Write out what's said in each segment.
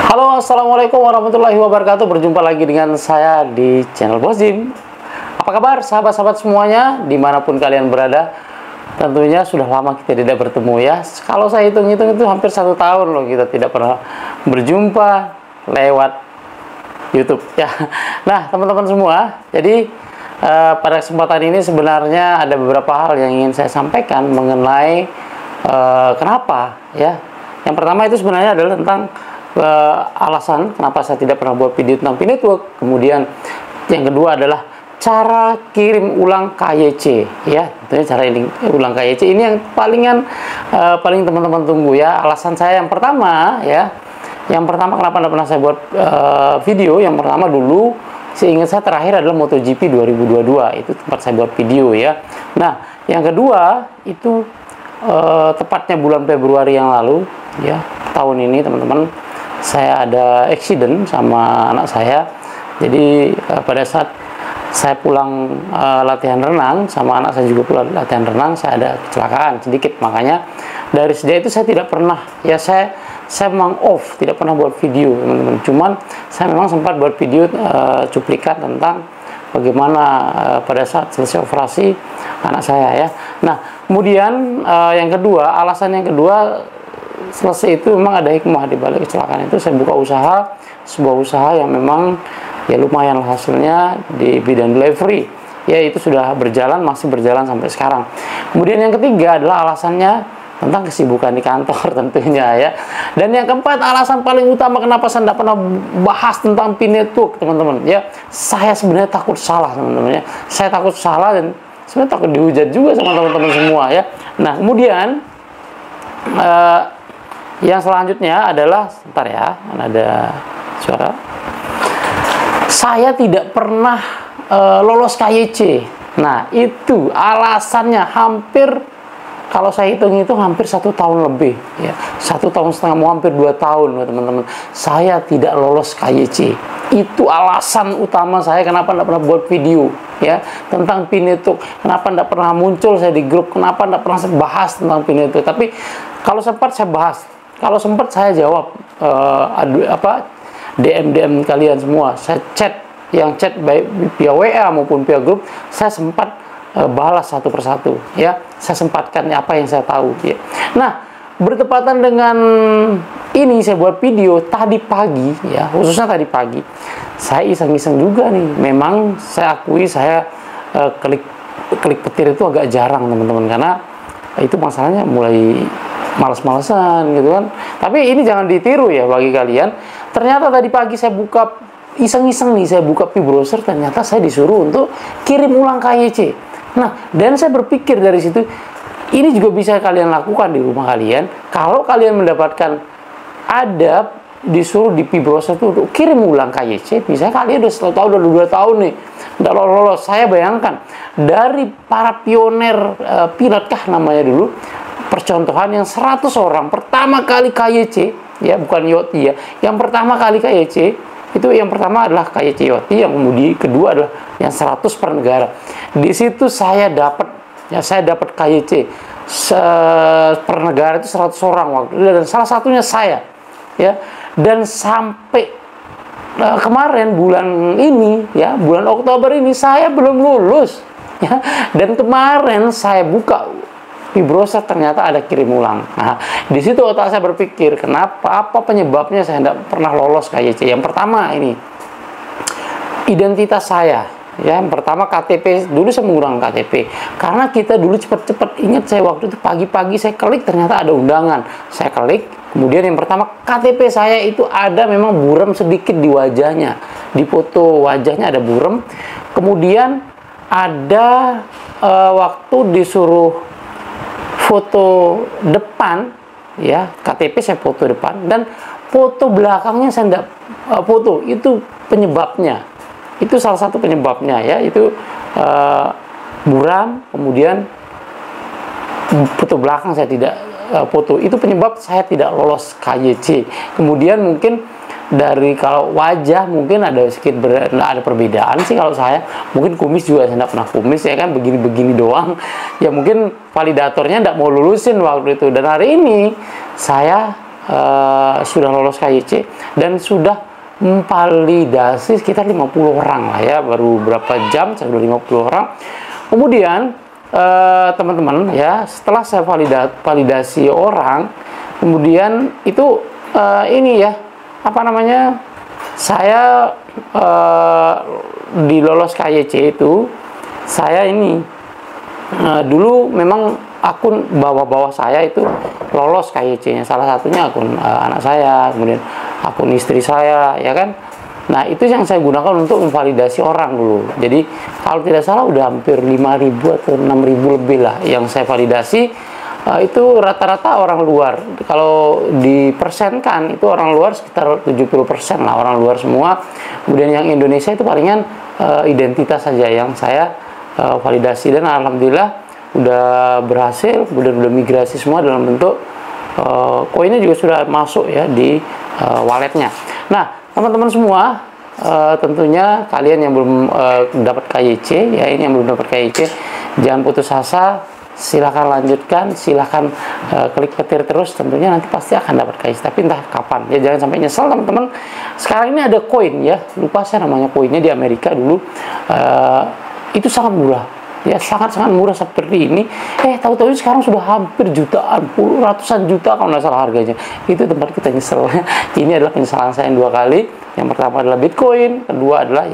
Halo, assalamualaikum warahmatullahi wabarakatuh. Berjumpa lagi dengan saya di channel Bos Jim. Apa kabar sahabat-sahabat semuanya dimanapun kalian berada? Tentunya sudah lama kita tidak bertemu ya. Kalau saya hitung-hitung itu hampir 1 tahun loh kita tidak pernah berjumpa lewat YouTube ya. Nah teman-teman semua, jadi pada kesempatan ini sebenarnya ada beberapa hal yang ingin saya sampaikan mengenai kenapa ya. Yang pertama itu sebenarnya adalah tentang alasan kenapa saya tidak pernah buat video tentang P-Network. Kemudian yang kedua adalah cara kirim ulang KYC ya. Tentunya cara ini ulang KYC ini yang paling teman-teman tunggu ya. Alasan saya yang pertama ya, yang pertama kenapa tidak pernah saya buat video, yang pertama dulu seingat saya terakhir adalah MotoGP 2022, itu tempat saya buat video ya. Nah yang kedua itu tepatnya bulan Februari yang lalu ya, tahun ini teman-teman, saya ada accident sama anak saya. Jadi pada saat saya pulang latihan renang sama anak saya juga pulang latihan renang, saya ada kecelakaan sedikit. Makanya dari sejak itu saya tidak pernah ya, saya memang off, tidak pernah buat video teman-teman. Cuman saya memang sempat buat video cuplikan tentang bagaimana pada saat selesai operasi anak saya ya. Nah kemudian yang kedua, alasan yang kedua, selesai itu memang ada hikmah di balik kecelakaan itu. Saya buka usaha, sebuah usaha yang memang ya lumayan hasilnya di bidang delivery ya, itu sudah berjalan, masih berjalan sampai sekarang. Kemudian yang ketiga adalah alasannya tentang kesibukan di kantor tentunya ya. Dan yang keempat, alasan paling utama kenapa saya tidak pernah bahas tentang P-Network teman-teman ya, saya sebenarnya takut salah teman-teman ya. Saya takut salah dan sebenarnya takut dihujat juga sama teman-teman semua ya. Nah kemudian yang selanjutnya adalah, sebentar ya, ada suara. Saya tidak pernah lolos KYC. Nah itu alasannya, hampir kalau saya hitung-hitung hampir 1 tahun lebih ya, 1,5 tahun, mau hampir 2 tahun teman-teman, saya tidak lolos KYC. Itu alasan utama saya kenapa tidak pernah buat video ya tentang P-Network, kenapa tidak pernah muncul saya di grup, kenapa tidak pernah bahas tentang P-Network. Tapi kalau sempat saya bahas, kalau sempat saya jawab DM kalian semua, saya chat, yang chat baik via WA maupun via grup, saya sempat balas satu persatu ya, saya sempatkan apa yang saya tahu ya. Nah bertepatan dengan ini saya buat video tadi pagi ya, khususnya tadi pagi saya iseng-iseng juga nih. Memang saya akui saya klik petir itu agak jarang teman-teman, karena itu masalahnya mulai males-malesan gitu kan. Tapi ini jangan ditiru ya bagi kalian. Ternyata tadi pagi saya buka iseng-iseng nih, saya buka P-Browser, ternyata saya disuruh untuk kirim ulang KYC. Nah, dan saya berpikir dari situ, ini juga bisa kalian lakukan di rumah kalian. Kalau kalian mendapatkan ada disuruh di P-Browser itu untuk kirim ulang KYC, bisa kalian udah 2 tahun nih udah lolos. Saya bayangkan dari para pioner pilot kah namanya dulu, percontohan yang 100 orang pertama kali KYC ya, bukan YOT ya, yang pertama kali KYC itu, yang pertama adalah KYC YOT, yang kemudian kedua adalah yang 100 per negara. Di situ saya dapat ya, saya dapat KYC per negara itu 100 orang waktu itu, dan salah satunya saya ya. Dan sampai kemarin bulan ini ya, bulan Oktober ini saya belum lulus ya. Dan kemarin saya buka P-Browser, ternyata ada kirim ulang. Nah, di situ otak saya berpikir, kenapa, apa penyebabnya saya tidak pernah lolos KYC. Yang pertama ini identitas saya ya. Yang pertama KTP, dulu saya menggunakan KTP karena kita dulu cepat-cepat. Ingat saya waktu itu pagi-pagi saya klik, ternyata ada undangan, saya klik. Kemudian yang pertama KTP saya itu ada memang buram sedikit di wajahnya, di foto wajahnya ada buram. Kemudian ada waktu disuruh foto depan ya, KTP saya foto depan, dan foto belakangnya saya tidak foto. Itu penyebabnya, itu salah satu penyebabnya ya, itu buram. Kemudian foto belakang saya tidak foto, itu penyebab saya tidak lolos KYC. Kemudian mungkin dari, kalau wajah mungkin ada sedikit ada perbedaan sih. Kalau saya mungkin kumis juga saya tidak pernah kumis ya kan, begini-begini doang ya. Mungkin validatornya tidak mau lulusin waktu itu. Dan hari ini saya sudah lolos KYC dan sudah memvalidasi sekitar 50 orang lah ya, baru berapa jam saya sudah 50 orang. Kemudian teman-teman ya, setelah saya validasi orang, kemudian itu ini ya, apa namanya, saya di lolos KYC itu, saya ini dulu memang akun bawah-bawah saya itu lolos KYC-nya, salah satunya akun anak saya, kemudian akun istri saya, ya kan. Nah, itu yang saya gunakan untuk memvalidasi orang dulu. Jadi, kalau tidak salah udah hampir 5.000 atau 6.000 lebih lah yang saya validasi. Itu rata-rata orang luar. Kalau dipersenkan, itu orang luar sekitar 70% lah, orang luar semua. Kemudian yang Indonesia itu palingan identitas saja yang saya validasi, dan alhamdulillah udah berhasil, kemudian udah migrasi semua dalam bentuk koinnya juga sudah masuk ya di walletnya. Nah, teman-teman semua, tentunya kalian yang belum dapat KYC ya, ini yang belum dapat KYC, jangan putus asa, silahkan lanjutkan, silahkan klik petir terus, tentunya nanti pasti akan dapat KYC, tapi entah kapan ya, jangan sampai nyesel teman-teman. Sekarang ini ada koin ya, lupa saya namanya koinnya, di Amerika dulu, itu sangat murah ya, sangat-sangat murah seperti ini. Tahu-tahu sekarang sudah hampir jutaan, ratusan juta kalau nggak salah harganya. Itu tempat kita nyesel. Ini adalah penyesalan saya yang 2 kali. Yang pertama adalah Bitcoin, kedua adalah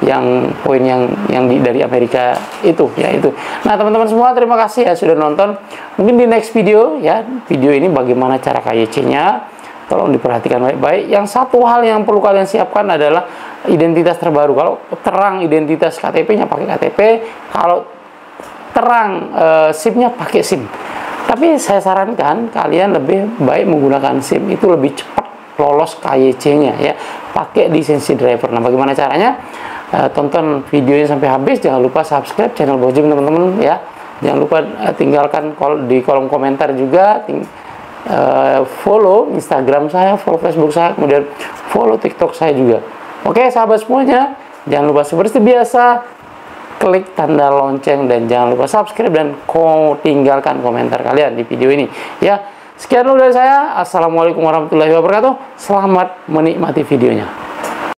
yang koin yang dari Amerika itu ya itu. Nah, teman-teman semua, terima kasih ya sudah nonton. Mungkin di next video ya, video ini bagaimana cara KYC-nya, tolong diperhatikan baik-baik. Yang satu hal yang perlu kalian siapkan adalah identitas terbaru. Kalau terang identitas KTP-nya pakai KTP, kalau terang SIM-nya pakai SIM. Tapi saya sarankan kalian lebih baik menggunakan SIM, itu lebih cepat lolos KYC-nya ya. Pakai lisensi driver. Nah, bagaimana caranya? Tonton videonya sampai habis. Jangan lupa subscribe channel Bos Jim teman-teman ya. Jangan lupa tinggalkan di kolom komentar juga. Follow Instagram saya, follow Facebook saya, kemudian follow TikTok saya juga. Oke, sahabat semuanya, jangan lupa seperti biasa klik tanda lonceng dan jangan lupa subscribe dan tinggalkan komentar kalian di video ini ya. Sekian dulu dari saya. Assalamualaikum warahmatullahi wabarakatuh. Selamat menikmati videonya.